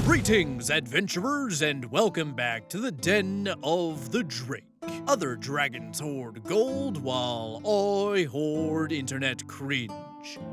Greetings, adventurers, and welcome back to the Den of the Drake. Other dragons hoard gold, while I hoard internet cringe.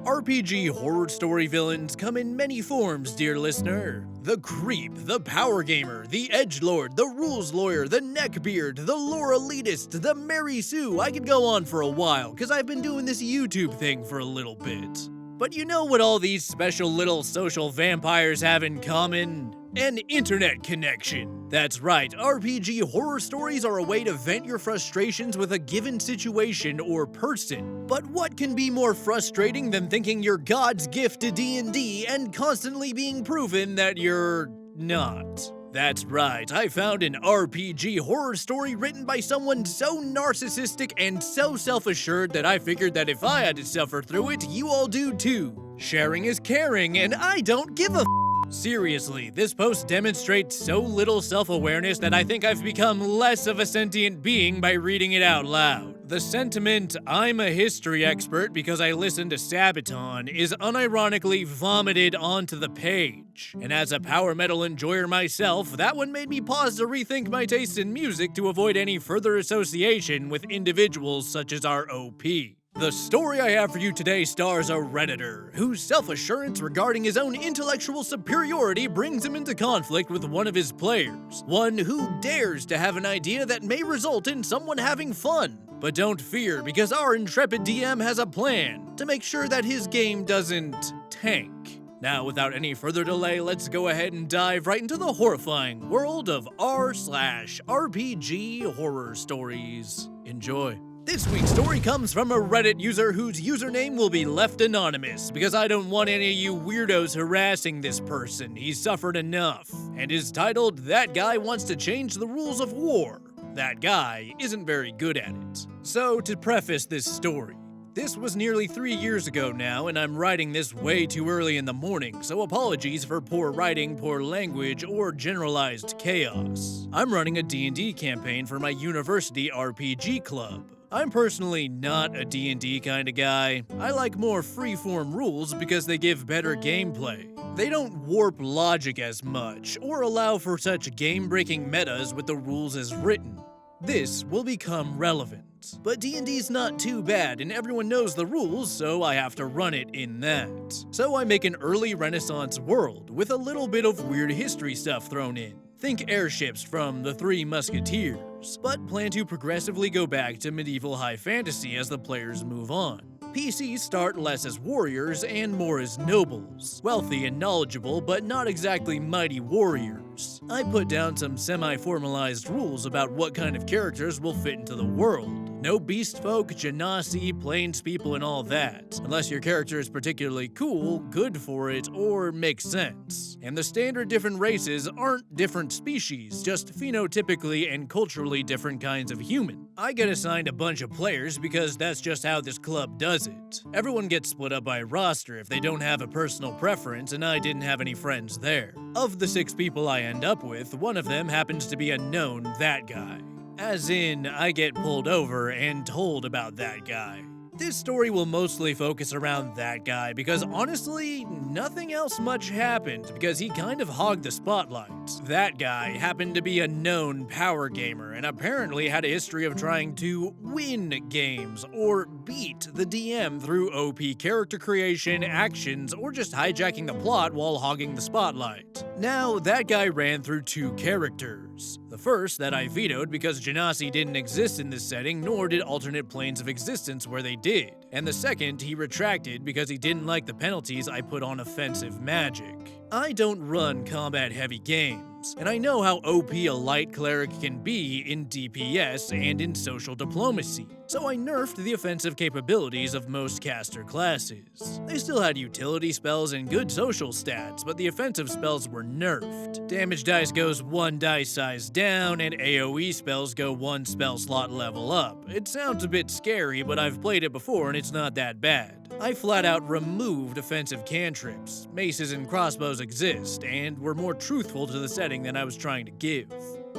RPG horror story villains come in many forms, dear listener. The creep, the power gamer, the edgelord, the rules lawyer, the neckbeard, the lore elitist, the Mary Sue. I could go on for a while, because I've been doing this YouTube thing for a little bit. But you know what all these special little social vampires have in common? An internet connection. That's right, RPG horror stories are a way to vent your frustrations with a given situation or person. But what can be more frustrating than thinking you're God's gift to D&D and constantly being proven that you're not? That's right, I found an RPG horror story written by someone so narcissistic and so self-assured that I figured that if I had to suffer through it, you all do too. Sharing is caring, and I don't give a Seriously, this post demonstrates so little self-awareness that I think I've become less of a sentient being by reading it out loud. The sentiment, "I'm a history expert because I listened to Sabaton," is unironically vomited onto the page. And as a power metal enjoyer myself, that one made me pause to rethink my taste in music to avoid any further association with individuals such as our OP. The story I have for you today stars a Redditor, whose self-assurance regarding his own intellectual superiority brings him into conflict with one of his players. One who dares to have an idea that may result in someone having fun. But don't fear, because our intrepid DM has a plan to make sure that his game doesn't tank. Now, without any further delay, let's go ahead and dive right into the horrifying world of r/RPG horror stories. Enjoy. This week's story comes from a Reddit user whose username will be left anonymous because I don't want any of you weirdos harassing this person. He's suffered enough, and is titled, "That Guy Wants to Change the Rules of War." That guy isn't very good at it. So, to preface this story, this was nearly 3 years ago now, and I'm writing this way too early in the morning, so apologies for poor writing, poor language, or generalized chaos. I'm running a D&D campaign for my university RPG club. I'm personally not a D&D kind of guy. I like more free-form rules because they give better gameplay. They don't warp logic as much, or allow for such game-breaking metas with the rules as written. This will become relevant. But D&D's not too bad, and everyone knows the rules, so I have to run it in that. So I make an early Renaissance world, with a little bit of weird history stuff thrown in. Think airships from The Three Musketeers, but plan to progressively go back to medieval high fantasy as the players move on. PCs start less as warriors and more as nobles, wealthy and knowledgeable, but not exactly mighty warriors. I put down some semi-formalized rules about what kind of characters will fit into the world. No beast folk, genasi, plains people, and all that, unless your character is particularly cool, good for it, or makes sense. And the standard different races aren't different species, just phenotypically and culturally different kinds of human. I get assigned a bunch of players because that's just how this club does it. Everyone gets split up by roster if they don't have a personal preference, and I didn't have any friends there. Of the 6 people I end up with, one of them happens to be a known that guy. As in, I get pulled over and told about that guy. This story will mostly focus around that guy because honestly, nothing else much happened because he kind of hogged the spotlight. That guy happened to be a known power gamer and apparently had a history of trying to win games or beat the DM through OP character creation, actions, or just hijacking the plot while hogging the spotlight. Now, that guy ran through 2 characters. The first that I vetoed because genasi didn't exist in this setting, nor did alternate planes of existence where they did. And the second he retracted because he didn't like the penalties I put on offensive magic. I don't run combat-heavy games, and I know how OP a light cleric can be in DPS and in social diplomacy, so I nerfed the offensive capabilities of most caster classes. They still had utility spells and good social stats, but the offensive spells were nerfed. Damage dice goes 1 dice size down, and AoE spells go 1 spell slot level up. It sounds a bit scary, but I've played it before and it's not that bad. I flat out removed offensive cantrips. Maces and crossbows exist, and were more truthful to the setting than I was trying to give.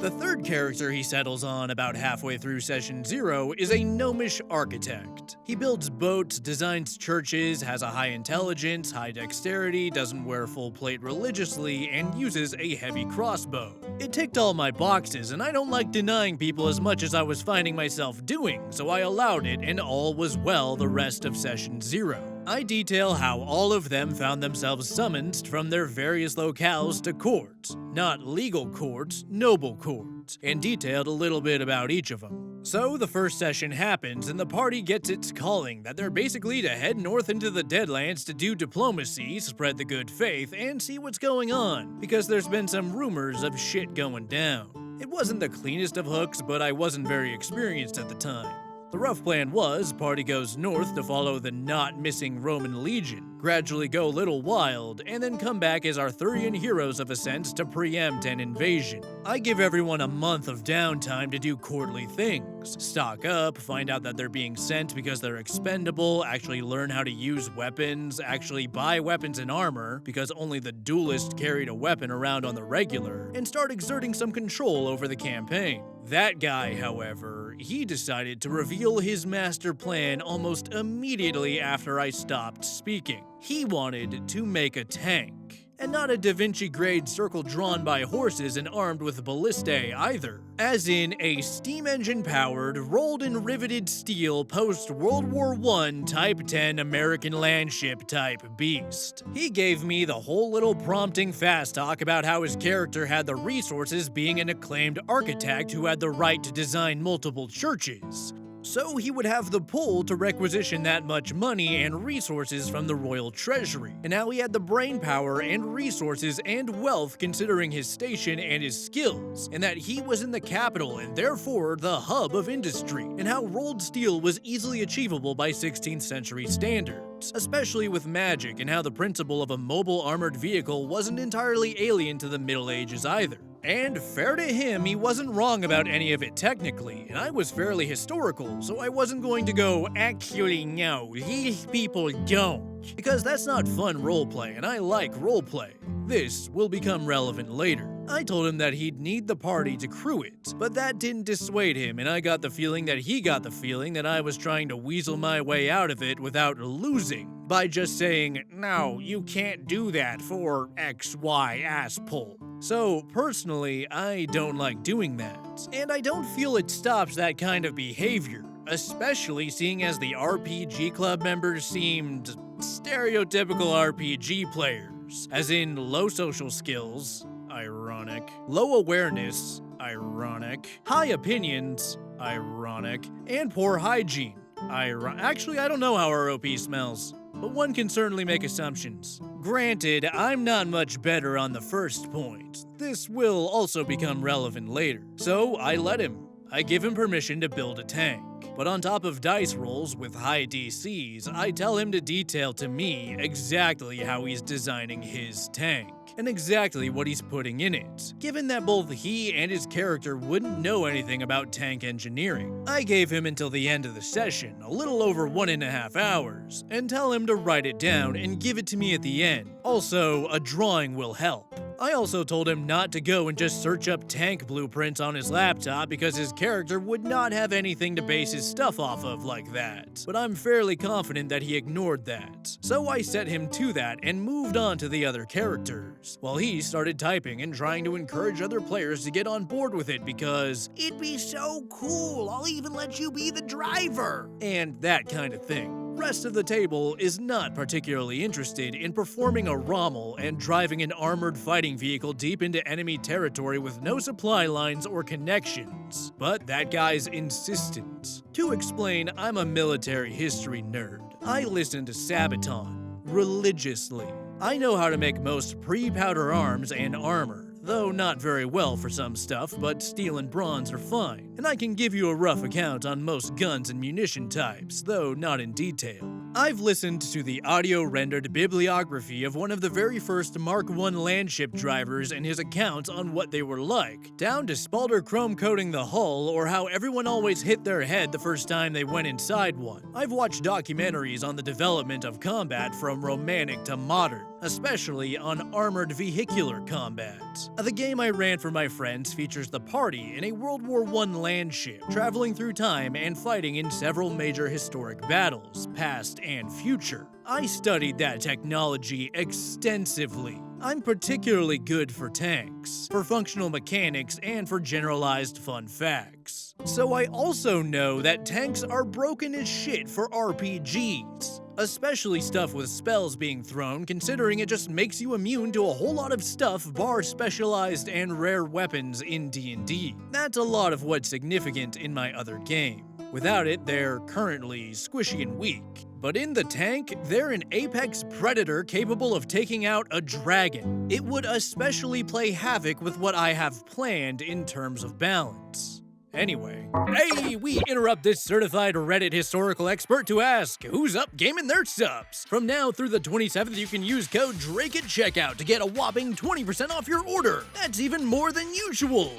The third character he settles on about halfway through session 0 is a gnomish architect. He builds boats, designs churches, has a high intelligence, high dexterity, doesn't wear full plate religiously, and uses a heavy crossbow. It ticked all my boxes, and I don't like denying people as much as I was finding myself doing, so I allowed it, and all was well the rest of session 0. I detail how all of them found themselves summoned from their various locales to courts. Not legal courts, noble courts, and detailed a little bit about each of them. So the first session happens and the party gets its calling that they're basically to head north into the Deadlands to do diplomacy, spread the good faith, and see what's going on, because there's been some rumors of shit going down. It wasn't the cleanest of hooks, but I wasn't very experienced at the time. The rough plan was, party goes north to follow the not missing Roman legion, gradually go a little wild, and then come back as Arthurian heroes of a sense to preempt an invasion. I give everyone a month of downtime to do courtly things. Stock up, find out that they're being sent because they're expendable, actually learn how to use weapons, actually buy weapons and armor, because only the duelist carried a weapon around on the regular, and start exerting some control over the campaign. That guy, however, he decided to reveal his master plan almost immediately after I stopped speaking. He wanted to make a tank. And not a Da Vinci grade circle drawn by horses and armed with ballistae either. As in a steam engine powered, rolled and riveted steel post World War I Type 10 American landship type beast. He gave me the whole little prompting fast talk about how his character had the resources being an acclaimed architect who had the right to design multiple churches. So he would have the pull to requisition that much money and resources from the royal treasury, and how he had the brainpower and resources and wealth considering his station and his skills, and that he was in the capital and therefore the hub of industry, and how rolled steel was easily achievable by 16th century standards, especially with magic, and how the principle of a mobile armored vehicle wasn't entirely alien to the Middle Ages either. And fair to him, he wasn't wrong about any of it technically, and I was fairly historical, so I wasn't going to go, actually no, these people don't. Because that's not fun roleplay, and I like roleplay. This will become relevant later. I told him that he'd need the party to crew it, but that didn't dissuade him, and I got the feeling that he got the feeling that I was trying to weasel my way out of it without losing, by just saying, no, you can't do that for XY ass pull. So, personally, I don't like doing that, and I don't feel it stops that kind of behavior, especially seeing as the RPG club members seemed stereotypical RPG players, as in low social skills, ironic, low awareness, ironic, high opinions, ironic, and poor hygiene, Actually, I don't know how ROP smells, but one can certainly make assumptions. Granted, I'm not much better on the first point. This will also become relevant later. So I let him. I give him permission to build a tank. But on top of dice rolls with high DCs, I tell him to detail to me exactly how he's designing his tank, and exactly what he's putting in it, given that both he and his character wouldn't know anything about tank engineering. I gave him until the end of the session, a little over 1.5 hours, and tell him to write it down and give it to me at the end. Also, a drawing will help. I also told him not to go and just search up tank blueprints on his laptop because his character would not have anything to base his stuff off of like that, but I'm fairly confident that he ignored that. So I set him to that and moved on to the other characters, while he started typing and trying to encourage other players to get on board with it because it'd be so cool, I'll even let you be the driver, and that kind of thing. Rest of the table is not particularly interested in performing a Rommel and driving an armored fighting vehicle deep into enemy territory with no supply lines or connections, but that guy's insistent. To explain, I'm a military history nerd. I listen to Sabaton religiously. I know how to make most pre-powder arms and armor, though not very well for some stuff, but steel and bronze are fine, and I can give you a rough account on most guns and munition types, though not in detail. I've listened to the audio-rendered bibliography of one of the very first Mark I landship drivers and his accounts on what they were like, down to spalter chrome coating the hull or how everyone always hit their head the first time they went inside one. I've watched documentaries on the development of combat from romantic to modern. especially on armored vehicular combat. The game I ran for my friends features the party in a World War I land ship, traveling through time and fighting in several major historic battles, past and future. I studied that technology extensively. I'm particularly good for tanks, for functional mechanics, and for generalized fun facts. So I also know that tanks are broken as shit for RPGs. Especially stuff with spells being thrown, considering it just makes you immune to a whole lot of stuff bar specialized and rare weapons in D&D. That's a lot of what's significant in my other game. Without it, they're currently squishy and weak. But in the tank, they're an apex predator capable of taking out a dragon. It would especially play havoc with what I have planned in terms of balance. Anyway, hey, we interrupt this certified Reddit historical expert to ask, who's up gaming their subs? From now through the 27th, you can use code DRAKE at checkout to get a whopping 20% off your order. That's even more than usual.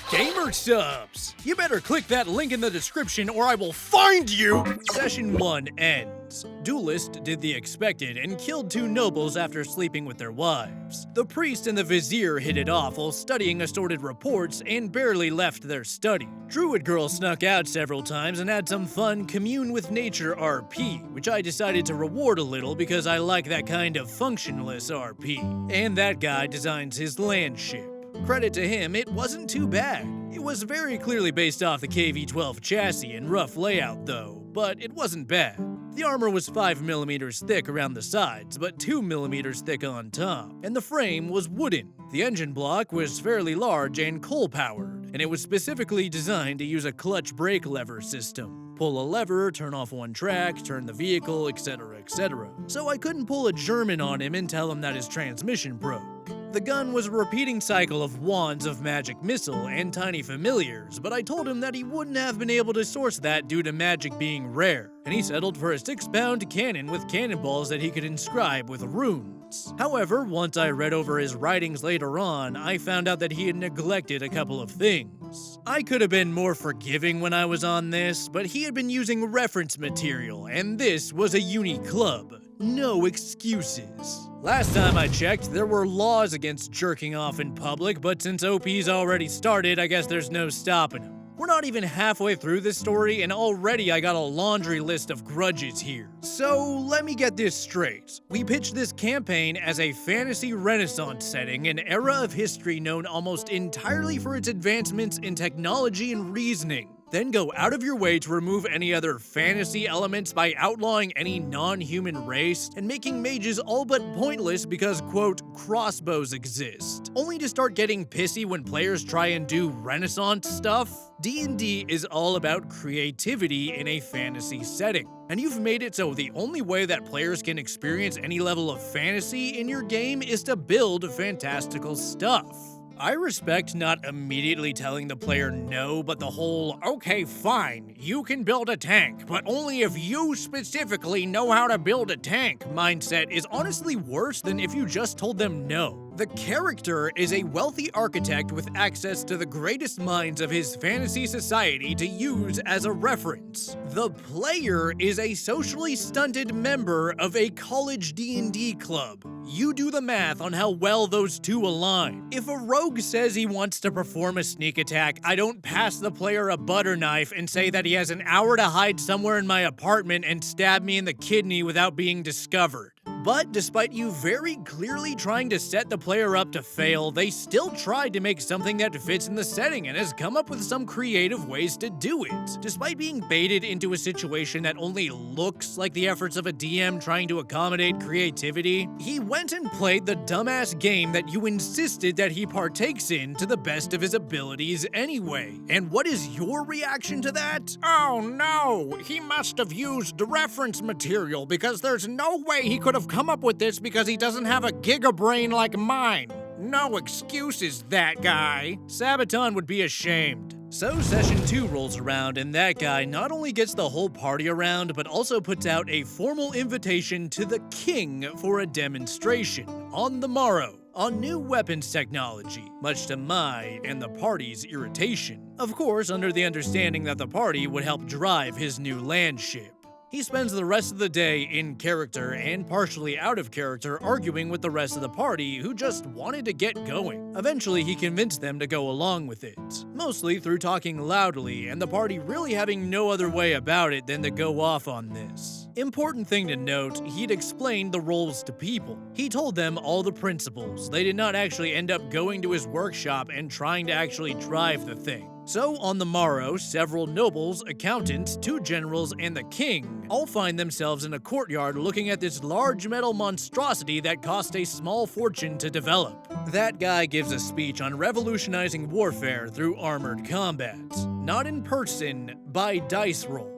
Gamer subs! You better click that link in the description or I will find you! Session 1 ends. Duelist did the expected and killed 2 nobles after sleeping with their wives. The priest and the vizier hit it off while studying assorted reports and barely left their study. Druid girl snuck out several times and had some fun commune with nature RP, which I decided to reward a little because I like that kind of functionless RP. And that guy designs his land ship. Credit to him, it wasn't too bad. It was very clearly based off the KV-12 chassis and rough layout though, but it wasn't bad. The armor was 5mm thick around the sides, but 2mm thick on top, and the frame was wooden. The engine block was fairly large and coal-powered, and it was specifically designed to use a clutch brake lever system. Pull a lever, turn off one track, turn the vehicle, etc., etc. So I couldn't pull a German on him and tell him that his transmission broke. The gun was a repeating cycle of wands of magic missile and tiny familiars, but I told him that he wouldn't have been able to source that due to magic being rare, and he settled for a 6-pound cannon with cannonballs that he could inscribe with runes. However, once I read over his writings later on, I found out that he had neglected a couple of things. I could have been more forgiving when I was on this, but he had been using reference material, and this was a uni club. No excuses. Last time I checked, there were laws against jerking off in public, but since OP's already started, I guess there's no stopping him. We're not even halfway through this story, and already I got a laundry list of grudges here. So, let me get this straight. We pitched this campaign as a fantasy renaissance setting, an era of history known almost entirely for its advancements in technology and reasoning. Then go out of your way to remove any other fantasy elements by outlawing any non-human race and making mages all but pointless because, quote, crossbows exist. Only to start getting pissy when players try and do Renaissance stuff? D&D is all about creativity in a fantasy setting. And you've made it so the only way that players can experience any level of fantasy in your game is to build fantastical stuff. I respect not immediately telling the player no, but the whole, okay, fine, you can build a tank, but only if you specifically know how to build a tank mindset is honestly worse than if you just told them no. The character is a wealthy architect with access to the greatest minds of his fantasy society to use as a reference. The player is a socially stunted member of a college D&D club. You do the math on how well those two align. If a rogue says he wants to perform a sneak attack, I don't pass the player a butter knife and say that he has an hour to hide somewhere in my apartment and stab me in the kidney without being discovered. But despite you very clearly trying to set the player up to fail, they still tried to make something that fits in the setting and has come up with some creative ways to do it. Despite being baited into a situation that only looks like the efforts of a DM trying to accommodate creativity, he went and played the dumbass game that you insisted that he partakes in to the best of his abilities anyway. And what is your reaction to that? Oh no, he must have used reference material because there's no way he could have come up with this because he doesn't have a gigabrain like mine. No excuses, that guy. Sabaton would be ashamed. So session 2 rolls around and that guy not only gets the whole party around, but also puts out a formal invitation to the king for a demonstration on the morrow on new weapons technology, much to my and the party's irritation. Of course, under the understanding that the party would help drive his new land ship. He spends the rest of the day in character and partially out of character arguing with the rest of the party who just wanted to get going. Eventually, he convinced them to go along with it, mostly through talking loudly and the party really having no other way about it than to go off on this. Important thing to note, he'd explained the roles to people. He told them all the principles. They did not actually end up going to his workshop and trying to actually drive the thing. So, on the morrow, several nobles, accountants, 2 generals, and the king all find themselves in a courtyard looking at this large metal monstrosity that cost a small fortune to develop. That guy gives a speech on revolutionizing warfare through armored combat. Not in person, by dice roll.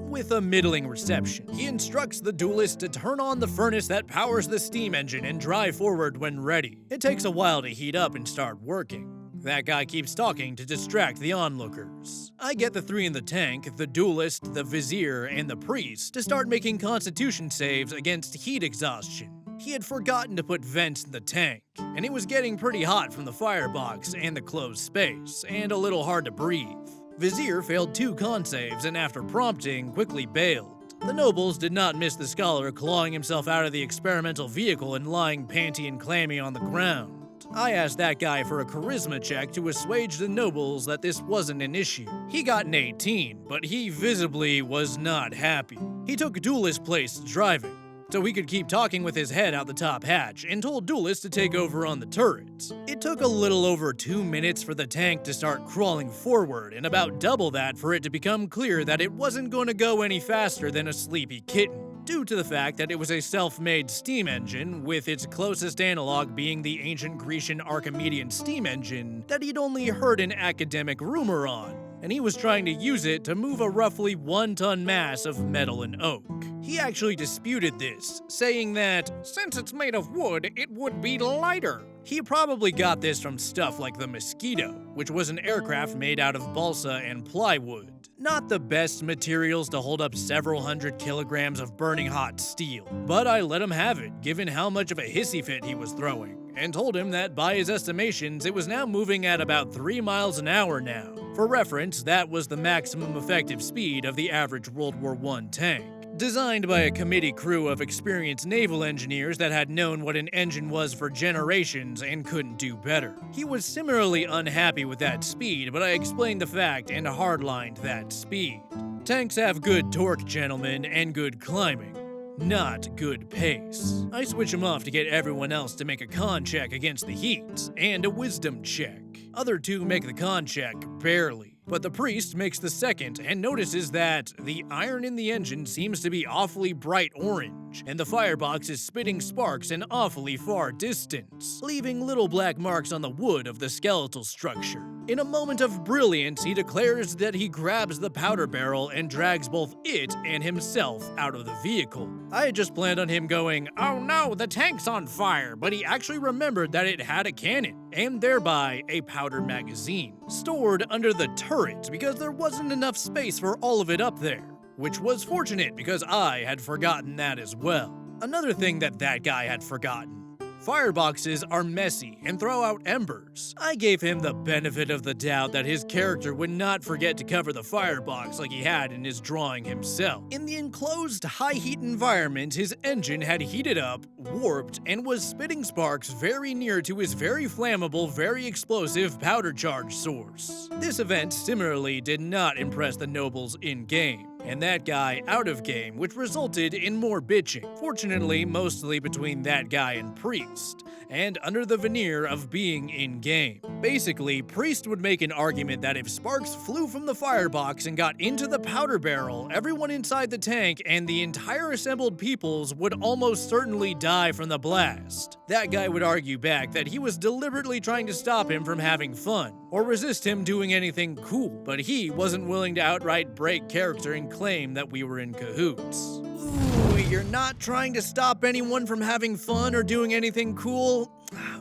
With a middling reception, he instructs the duelist to turn on the furnace that powers the steam engine and drive forward when ready. It takes a while to heat up and start working. That guy keeps talking to distract the onlookers. I get the 3 in the tank, the duelist, the vizier, and the priest, to start making constitution saves against heat exhaustion. He had forgotten to put vents in the tank, and it was getting pretty hot from the firebox and the closed space, and a little hard to breathe. Vizier failed 2 con saves and after prompting, quickly bailed. The nobles did not miss the scholar clawing himself out of the experimental vehicle and lying panty and clammy on the ground. I asked that guy for a charisma check to assuage the nobles that this wasn't an issue. He got an 18, but he visibly was not happy. He took Duelist's place driving, so he could keep talking with his head out the top hatch and told Duelist to take over on the turrets. It took a little over 2 minutes for the tank to start crawling forward and about double that for it to become clear that it wasn't going to go any faster than a sleepy kitten, due to the fact that it was a self-made steam engine, with its closest analog being the ancient Grecian Archimedean steam engine that he'd only heard an academic rumor on, and he was trying to use it to move a roughly 1-ton mass of metal and oak. He actually disputed this, saying that, since it's made of wood, it would be lighter. He probably got this from stuff like the Mosquito, which was an aircraft made out of balsa and plywood. Not the best materials to hold up several hundred kilograms of burning hot steel, but I let him have it, given how much of a hissy fit he was throwing, and told him that by his estimations it was now moving at about 3 miles an hour now. For reference, that was the maximum effective speed of the average World War I tank. Designed by a committee crew of experienced naval engineers that had known what an engine was for generations and couldn't do better. He was similarly unhappy with that speed, but I explained the fact and hardlined that speed. Tanks have good torque, gentlemen, and good climbing, not good pace. I switch him off to get everyone else to make a con check against the heat, and a wisdom check. Other 2 make the con check, barely. But the priest makes the second and notices that the iron in the engine seems to be awfully bright orange, and the firebox is spitting sparks an awfully far distance, leaving little black marks on the wood of the skeletal structure. In a moment of brilliance, he declares that he grabs the powder barrel and drags both it and himself out of the vehicle. I had just planned on him going, "Oh no, the tank's on fire," but he actually remembered that it had a cannon, and thereby a powder magazine, stored under the turret because there wasn't enough space for all of it up there, which was fortunate because I had forgotten that as well. Another thing that guy had forgotten. Fireboxes are messy and throw out embers. I gave him the benefit of the doubt that his character would not forget to cover the firebox like he had in his drawing himself. In the enclosed high-heat environment, his engine had heated up, warped, and was spitting sparks very near to his very flammable, very explosive powder charge source. This event similarly did not impress the nobles in-game, and that guy out of game, which resulted in more bitching. Fortunately, mostly between that guy and Priest, and under the veneer of being in-game. Basically, Priest would make an argument that if sparks flew from the firebox and got into the powder barrel, everyone inside the tank and the entire assembled peoples would almost certainly die from the blast. That guy would argue back that he was deliberately trying to stop him from having fun, or resist him doing anything cool, but he wasn't willing to outright break character and claim that we were in cahoots. Ooh, you're not trying to stop anyone from having fun or doing anything cool?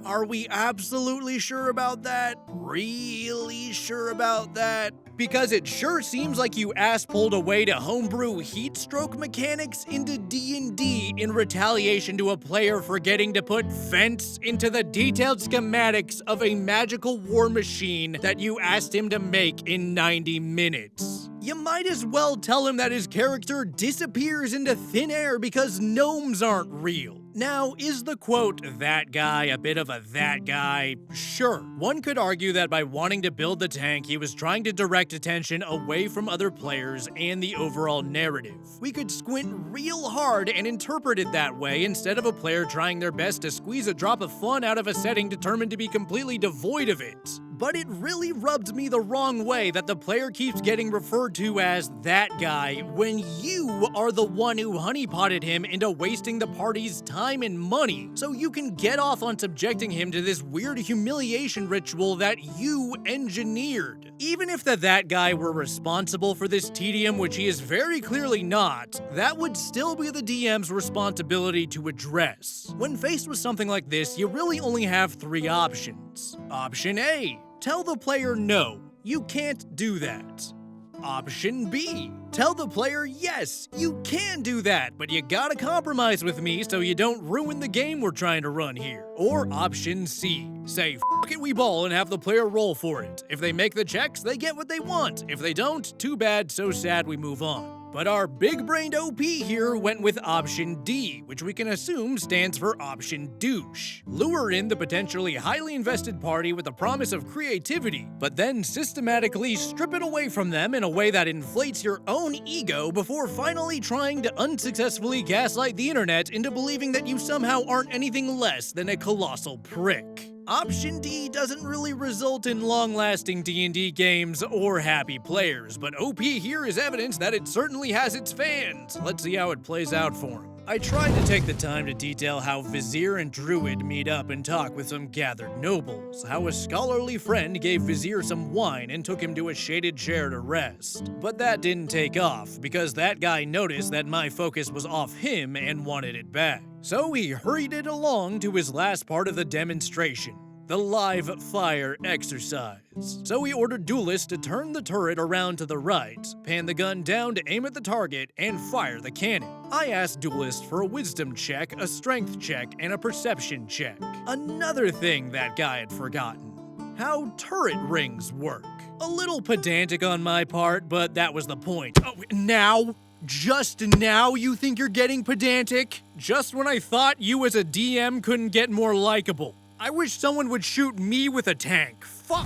Are we absolutely sure about that? Really sure about that? Because it sure seems like you ass-pulled a way to homebrew heat stroke mechanics into D&D in retaliation to a player forgetting to put vents into the detailed schematics of a magical war machine that you asked him to make in 90 minutes. You might as well tell him that his character disappears into thin air because gnomes aren't real. Now, is the quote, "that guy," a bit of a "that guy"? Sure. One could argue that by wanting to build the tank, he was trying to direct attention away from other players and the overall narrative. We could squint real hard and interpret it that way instead of a player trying their best to squeeze a drop of fun out of a setting determined to be completely devoid of it. But it really rubbed me the wrong way that the player keeps getting referred to as "that guy" when you are the one who honeypotted him into wasting the party's time and money, so you can get off on subjecting him to this weird humiliation ritual that you engineered. Even if that guy were responsible for this tedium, which he is very clearly not, that would still be the DM's responsibility to address. When faced with something like this, you really only have 3 options. Option A: tell the player no, you can't do that. Option B: tell the player yes, you can do that, but you gotta compromise with me so you don't ruin the game we're trying to run here. Or option C: say "F it, we ball," and have the player roll for it. If they make the checks, they get what they want. If they don't, too bad, so sad, we move on. But our big-brained OP here went with option D, which we can assume stands for option douche. Lure in the potentially highly invested party with the promise of creativity, but then systematically strip it away from them in a way that inflates your own ego before finally trying to unsuccessfully gaslight the internet into believing that you somehow aren't anything less than a colossal prick. Option D doesn't really result in long-lasting D&D games or happy players, but OP here is evidence that it certainly has its fans. Let's see how it plays out for him. I tried to take the time to detail how Vizier and Druid meet up and talk with some gathered nobles, how a scholarly friend gave Vizier some wine and took him to a shaded chair to rest. But that didn't take off, because that guy noticed that my focus was off him and wanted it back. So he hurried it along to his last part of the demonstration: the live fire exercise. So he ordered Duelist to turn the turret around to the right, pan the gun down to aim at the target, and fire the cannon. I asked Duelist for a wisdom check, a strength check, and a perception check. Another thing that guy had forgotten: how turret rings work. A little pedantic on my part, but that was the point. Oh, now? Just now you think you're getting pedantic? Just when I thought you as a DM couldn't get more likable. I wish someone would shoot me with a tank. Fuck!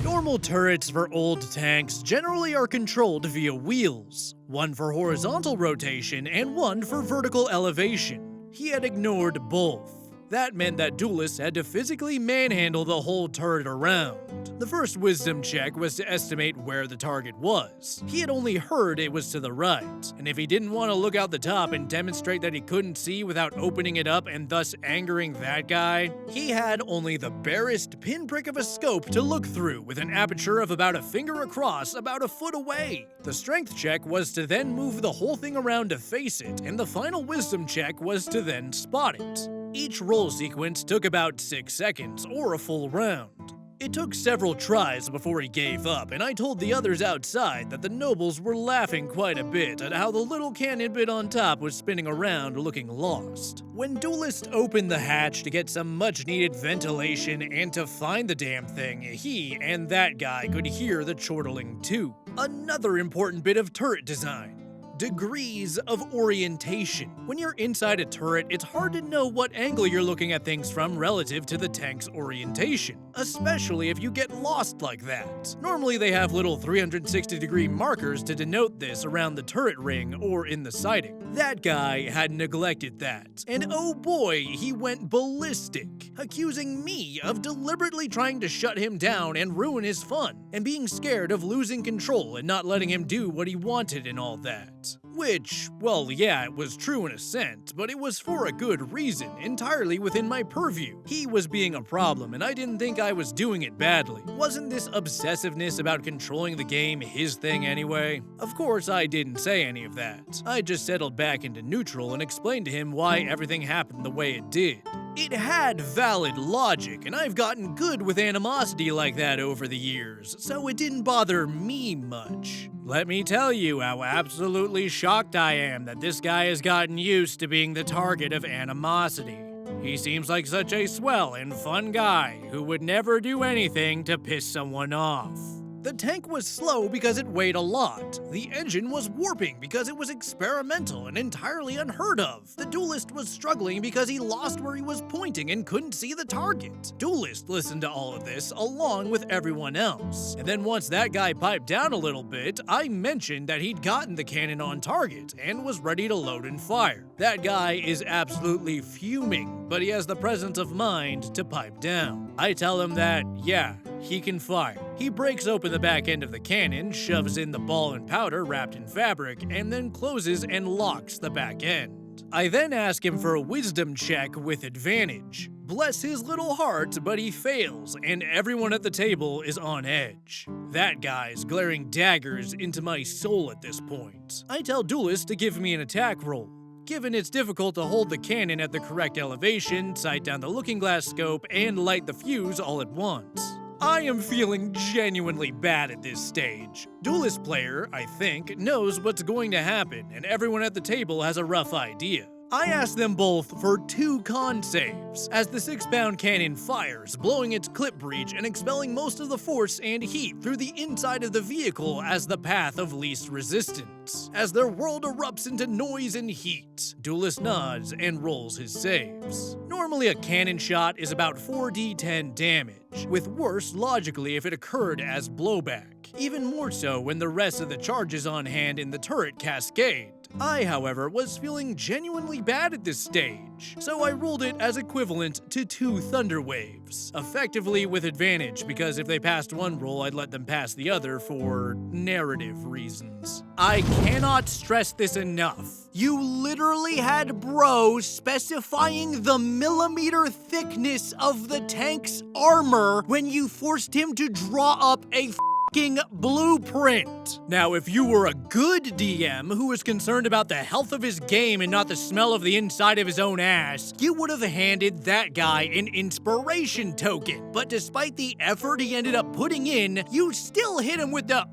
Normal turrets for old tanks generally are controlled via wheels, one for horizontal rotation and one for vertical elevation. He had ignored both. That meant that Duelist had to physically manhandle the whole turret around. The first wisdom check was to estimate where the target was. He had only heard it was to the right, and if he didn't want to look out the top and demonstrate that he couldn't see without opening it up and thus angering that guy, he had only the barest pinprick of a scope to look through with an aperture of about a finger across, about a foot away. The strength check was to then move the whole thing around to face it, and the final wisdom check was to then spot it. Each roll sequence took about 6 seconds, or a full round. It took several tries before he gave up, and I told the others outside that the nobles were laughing quite a bit at how the little cannon bit on top was spinning around looking lost. When Duelist opened the hatch to get some much-needed ventilation and to find the damn thing, he and that guy could hear the chortling too. Another important bit of turret design: degrees of orientation. When you're inside a turret, it's hard to know what angle you're looking at things from relative to the tank's orientation, especially if you get lost like that. Normally they have little 360-degree markers to denote this around the turret ring or in the siding. That guy had neglected that, and oh boy, he went ballistic, accusing me of deliberately trying to shut him down and ruin his fun, and being scared of losing control and not letting him do what he wanted and all that. Which, well, yeah, it was true in a sense, but it was for a good reason, entirely within my purview. He was being a problem, and I didn't think I was doing it badly. Wasn't this obsessiveness about controlling the game his thing anyway? Of course, I didn't say any of that. I just settled back into neutral and explained to him why everything happened the way it did. It had valid logic, and I've gotten good with animosity like that over the years, so it didn't bother me much. Let me tell you how absolutely shocked I am that this guy has gotten used to being the target of animosity. He seems like such a swell and fun guy who would never do anything to piss someone off. The tank was slow because it weighed a lot. The engine was warping because it was experimental and entirely unheard of. The duelist was struggling because he lost where he was pointing and couldn't see the target. Duelist listened to all of this along with everyone else. And then once that guy piped down a little bit, I mentioned that he'd gotten the cannon on target and was ready to load and fire. That guy is absolutely fuming, but he has the presence of mind to pipe down. I tell him that, yeah, he can fire. He breaks open the back end of the cannon, shoves in the ball and powder wrapped in fabric, and then closes and locks the back end. I then ask him for a wisdom check with advantage. Bless his little heart, but he fails, and everyone at the table is on edge. That guy's glaring daggers into my soul at this point. I tell Duelist to give me an attack roll. Given it's difficult to hold the cannon at the correct elevation, sight down the looking glass scope, and light the fuse all at once. I am feeling genuinely bad at this stage. Duelist player, I think, knows what's going to happen, and everyone at the table has a rough idea. I ask them both for 2 con saves, as the 6-pound cannon fires, blowing its clip breech and expelling most of the force and heat through the inside of the vehicle as the path of least resistance. As their world erupts into noise and heat, Duelist nods and rolls his saves. Normally a cannon shot is about 4d10 damage, with worse logically if it occurred as blowback. Even more so when the rest of the charges on hand in the turret cascade. I, however, was feeling genuinely bad at this stage, so I ruled it as equivalent to 2 thunder waves, effectively with advantage because if they passed one roll, I'd let them pass the other for narrative reasons. I cannot stress this enough. You literally had Bro specifying the millimeter thickness of the tank's armor when you forced him to draw up a blueprint. Now, if you were a good DM who was concerned about the health of his game and not the smell of the inside of his own ass, you would have handed that guy an inspiration token. But despite the effort he ended up putting in, you still hit him with the,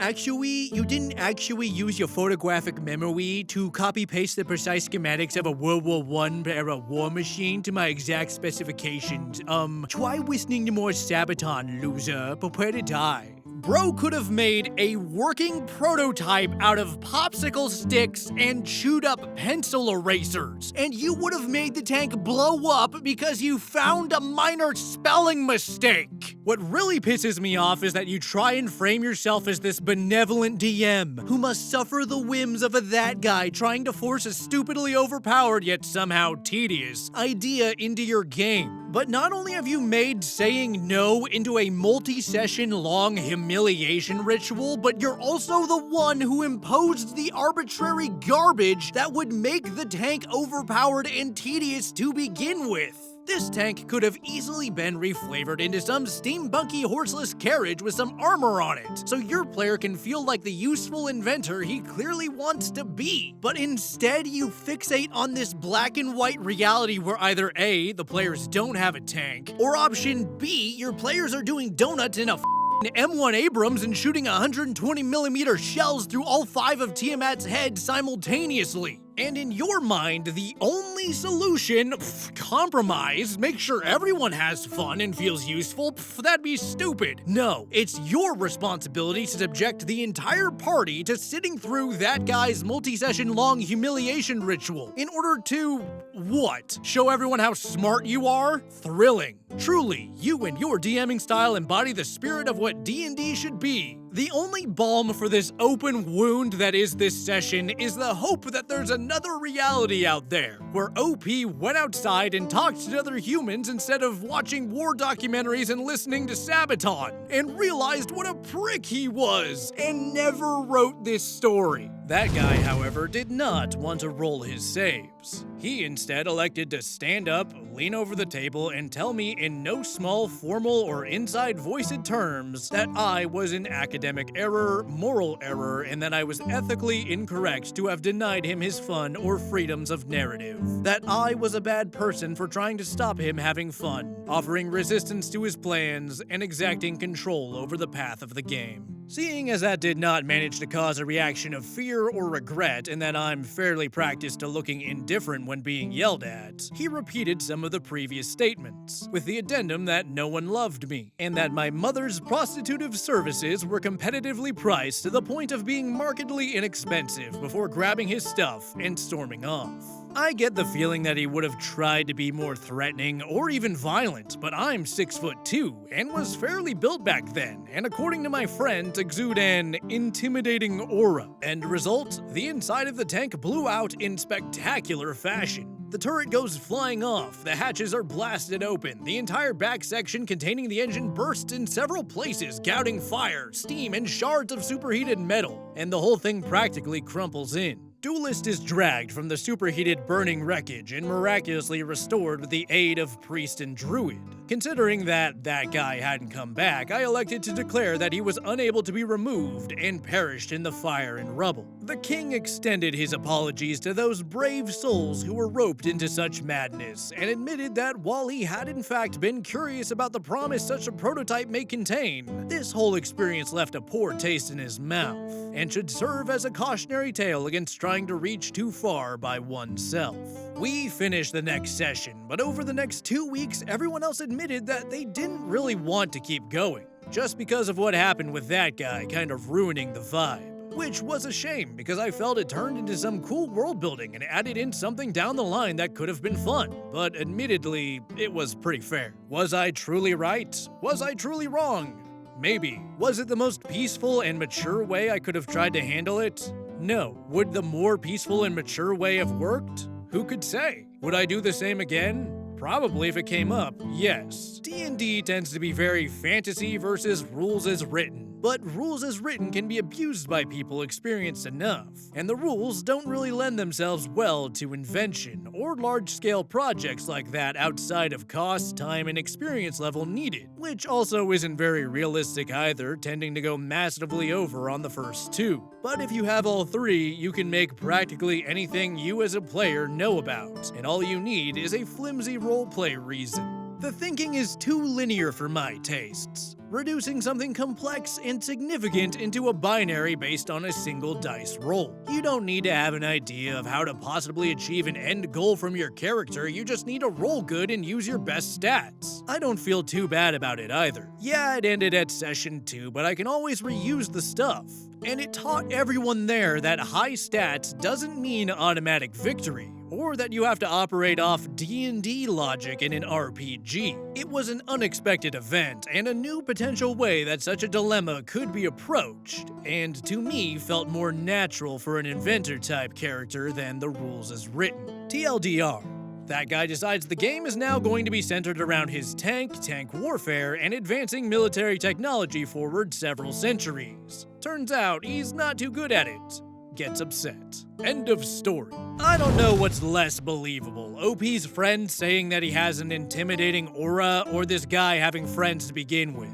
actually, you didn't actually use your photographic memory to copy-paste the precise schematics of a World War I era war machine to my exact specifications. Try listening to more Sabaton, loser. Prepare to die. Bro could have made a working prototype out of popsicle sticks and chewed up pencil erasers, and you would have made the tank blow up because you found a minor spelling mistake. What really pisses me off is that you try and frame yourself as this benevolent DM who must suffer the whims of that guy trying to force a stupidly overpowered yet somehow tedious idea into your game. But not only have you made saying no into a multi-session long humiliation ritual, but you're also the one who imposed the arbitrary garbage that would make the tank overpowered and tedious to begin with. This tank could have easily been reflavored into some steampunky horseless carriage with some armor on it, so your player can feel like the useful inventor he clearly wants to be. But instead, you fixate on this black and white reality where either A, the players don't have a tank, or option B, your players are doing donuts in a M1 Abrams and shooting 120mm shells through all 5 of Tiamat's heads simultaneously. And in your mind, the only solution, compromise, make sure everyone has fun and feels useful, that'd be stupid. No, it's your responsibility to subject the entire party to sitting through that guy's multi-session long humiliation ritual in order to, what? Show everyone how smart you are? Thrilling. Truly, you and your DMing style embody the spirit of what D&D should be. The only balm for this open wound that is this session is the hope that there's another reality out there, where OP went outside and talked to other humans instead of watching war documentaries and listening to Sabaton, and realized what a prick he was, and never wrote this story. That guy, however, did not want to roll his saves. He instead elected to stand up, lean over the table, and tell me in no small formal or inside-voiced terms that I was in academic error, moral error, and that I was ethically incorrect to have denied him his fun or freedoms of narrative. That I was a bad person for trying to stop him having fun, offering resistance to his plans, and exacting control over the path of the game. Seeing as that did not manage to cause a reaction of fear or regret, and that I'm fairly practiced to looking indifferent when being yelled at, he repeated some of the previous statements, with the addendum that no one loved me, and that my mother's prostitutive services were competitively priced to the point of being markedly inexpensive before grabbing his stuff and storming off. I get the feeling that he would have tried to be more threatening or even violent, but I'm 6'2" and was fairly built back then, and according to my friends, exude an intimidating aura. End result, the inside of the tank blew out in spectacular fashion. The turret goes flying off, the hatches are blasted open, the entire back section containing the engine bursts in several places, gouting fire, steam, and shards of superheated metal, and the whole thing practically crumples in. Duelist is dragged from the superheated burning wreckage and miraculously restored with the aid of priest and druid. Considering that guy hadn't come back, I elected to declare that he was unable to be removed and perished in the fire and rubble. The king extended his apologies to those brave souls who were roped into such madness, and admitted that while he had in fact been curious about the promise such a prototype may contain, this whole experience left a poor taste in his mouth, and should serve as a cautionary tale against trying to reach too far by oneself. We finished the next session, but over the next 2 weeks, everyone else admitted that they didn't really want to keep going, just because of what happened with that guy kind of ruining the vibe. Which was a shame, because I felt it turned into some cool world building and added in something down the line that could have been fun. But admittedly, it was pretty fair. Was I truly right? Was I truly wrong? Maybe. Was it the most peaceful and mature way I could have tried to handle it? No. Would the more peaceful and mature way have worked? Who could say? Would I do the same again? Probably if it came up, yes. D&D tends to be very fantasy versus rules as written. But rules as written can be abused by people experienced enough, and the rules don't really lend themselves well to invention or large-scale projects like that outside of cost, time, and experience level needed, which also isn't very realistic either, tending to go massively over on the first two. But if you have all three, you can make practically anything you as a player know about, and all you need is a flimsy roleplay reason. The thinking is too linear for my tastes, reducing something complex and significant into a binary based on a single dice roll. You don't need to have an idea of how to possibly achieve an end goal from your character, you just need to roll good and use your best stats. I don't feel too bad about it either. Yeah, it ended at session 2, but I can always reuse the stuff. And it taught everyone there that high stats doesn't mean automatic victory, or that you have to operate off D&D logic in an RPG. It was an unexpected event, and a new potential way that such a dilemma could be approached, and to me felt more natural for an inventor-type character than the rules as written. TLDR. That guy decides the game is now going to be centered around his tank warfare, and advancing military technology forward several centuries. Turns out he's not too good at it. Gets upset. End of story. I don't know what's less believable, OP's friend saying that he has an intimidating aura, or this guy having friends to begin with.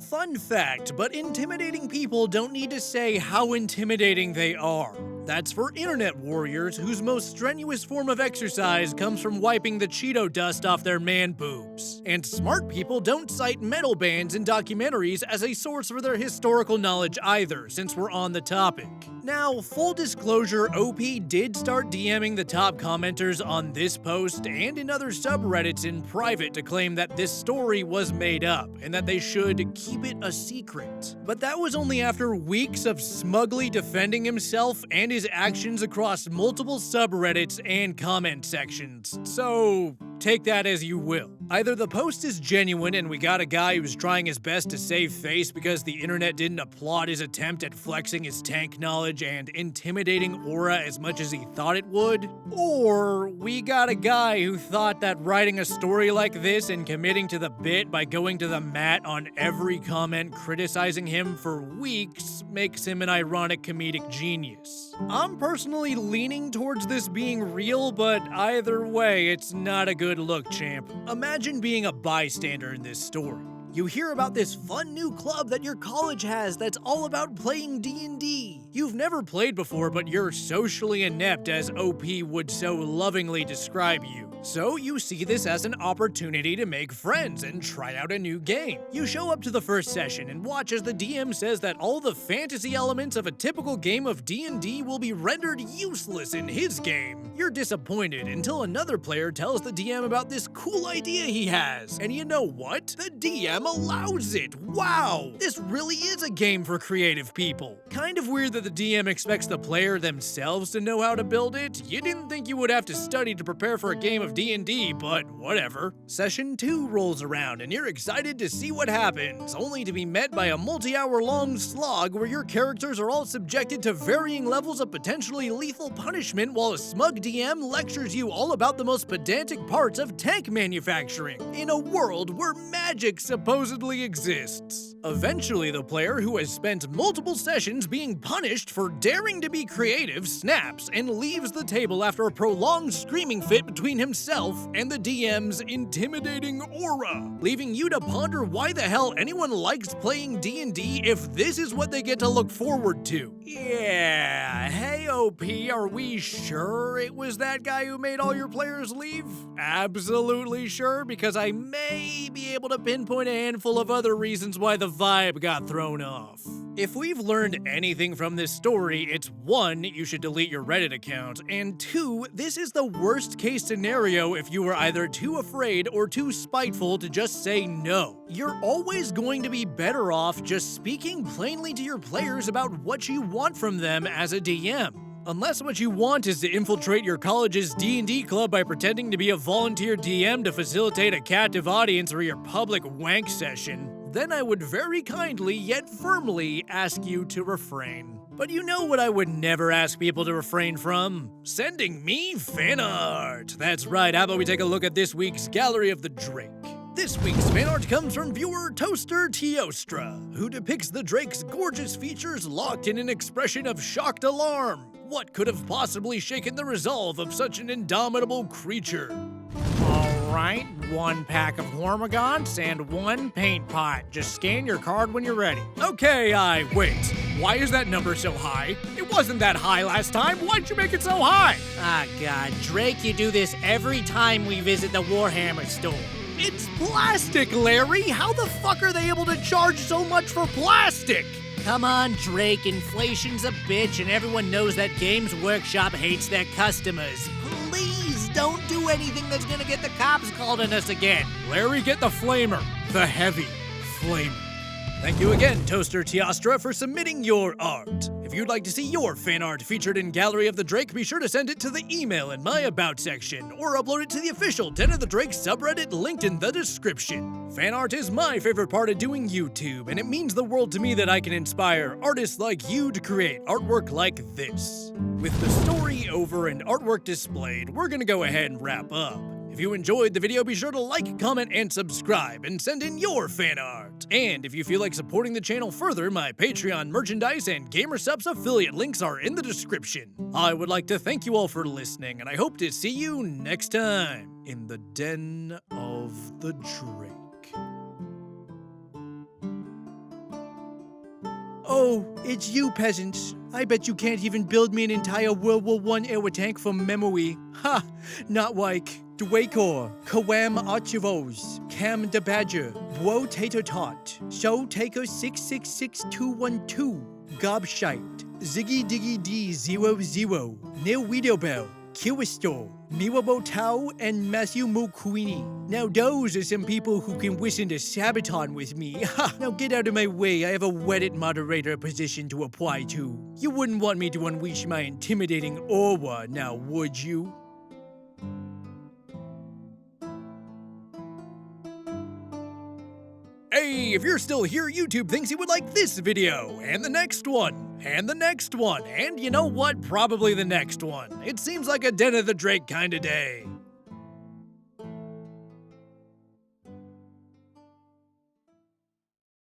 Fun fact, but intimidating people don't need to say how intimidating they are. That's for internet warriors whose most strenuous form of exercise comes from wiping the Cheeto dust off their man boobs. And smart people don't cite metal bands in documentaries as a source for their historical knowledge either, since we're on the topic. Now, full disclosure, OP did start DMing the top commenters on this post and in other subreddits in private to claim that this story was made up and that they should keep it a secret. But that was only after weeks of smugly defending himself and his actions across multiple subreddits and comment sections, so take that as you will. Either the post is genuine and we got a guy who's trying his best to save face because the internet didn't applaud his attempt at flexing his tank knowledge and intimidating aura as much as he thought it would, or we got a guy who thought that writing a story like this and committing to the bit by going to the mat on every comment criticizing him for weeks makes him an ironic comedic genius. I'm personally leaning towards this being real, but either way, it's not a good look, champ. Imagine being a bystander in this story. You hear about this fun new club that your college has that's all about playing D&D. You've never played before, but you're socially inept, as OP would so lovingly describe you. So you see this as an opportunity to make friends and try out a new game. You show up to the first session and watch as the DM says that all the fantasy elements of a typical game of D&D will be rendered useless in his game. You're disappointed until another player tells the DM about this cool idea he has. And you know what? The DM allows it. Wow! This really is a game for creative people. Kind of weird that the DM expects the player themselves to know how to build it. You didn't think you would have to study to prepare for a game of D&D, but whatever. Session 2 rolls around and you're excited to see what happens, only to be met by a multi-hour long slog where your characters are all subjected to varying levels of potentially lethal punishment while a smug DM lectures you all about the most pedantic parts of tank manufacturing in a world where magic supposedly exists. Eventually, the player who has spent multiple sessions being punished for daring to be creative snaps and leaves the table after a prolonged screaming fit between himself and the DM's intimidating aura, leaving you to ponder why the hell anyone likes playing D&D if this is what they get to look forward to. Yeah, hey OP, are we sure it was that guy who made all your players leave? Absolutely sure, because I may be able to pinpoint a handful of other reasons why the vibe got thrown off. If we've learned anything from this story, it's 1, you should delete your Reddit account, and 2, this is the worst case scenario if you were either too afraid or too spiteful to just say no. You're always going to be better off just speaking plainly to your players about what you want from them as a DM. Unless what you want is to infiltrate your college's D&D club by pretending to be a volunteer DM to facilitate a captive audience or your public wank session, then I would very kindly yet firmly ask you to refrain. But you know what I would never ask people to refrain from? Sending me fan art! That's right, how about we take a look at this week's Gallery of the Drake? This week's fan art comes from viewer Toaster Teostra, who depicts the Drake's gorgeous features locked in an expression of shocked alarm. What could have possibly shaken the resolve of such an indomitable creature? Alright, 1 pack of Hormigons and 1 paint pot. Just scan your card when you're ready. Okay, wait. Why is that number so high? It wasn't that high last time. Why'd you make it so high? Ah, God, Drake, you do this every time we visit the Warhammer store. It's plastic, Larry! How the fuck are they able to charge so much for plastic? Come on, Drake, inflation's a bitch and everyone knows that Games Workshop hates their customers. Please don't do anything that's gonna get the cops called on us again. Larry, get the flamer. The heavy flamer. Thank you again, Toaster Teostra, for submitting your art. If you'd like to see your fan art featured in Gallery of the Drake, be sure to send it to the email in my About section, or upload it to the official Den of the Drake subreddit linked in the description. Fan art is my favorite part of doing YouTube, and it means the world to me that I can inspire artists like you to create artwork like this. With the story over and artwork displayed, we're gonna go ahead and wrap up. If you enjoyed the video, be sure to like, comment, and subscribe, and send in your fan art. And if you feel like supporting the channel further, my Patreon merchandise and GamerSupps affiliate links are in the description. I would like to thank you all for listening, and I hope to see you next time in the Den of the Drake. Oh, it's you peasants. I bet you can't even build me an entire World War I era tank from memory. Ha! Not like Dwakor, Kawam Archivos, Cam the Badger, Bro Tater Tot, So Taker 666212, Gobshite, Ziggy Diggy D00, Neil Widowbell, Kiwisto, Miwabo Tao, and Matthew Moqueenie. Now those are some people who can listen to Sabaton with me. Ha! Now get out of my way, I have a Reddit moderator position to apply to. You wouldn't want me to unleash my intimidating aura now, would you? Hey, if you're still here, YouTube thinks you would like this video, and the next one, and the next one, and you know what? Probably the next one. It seems like a Den of the Drake kind of day.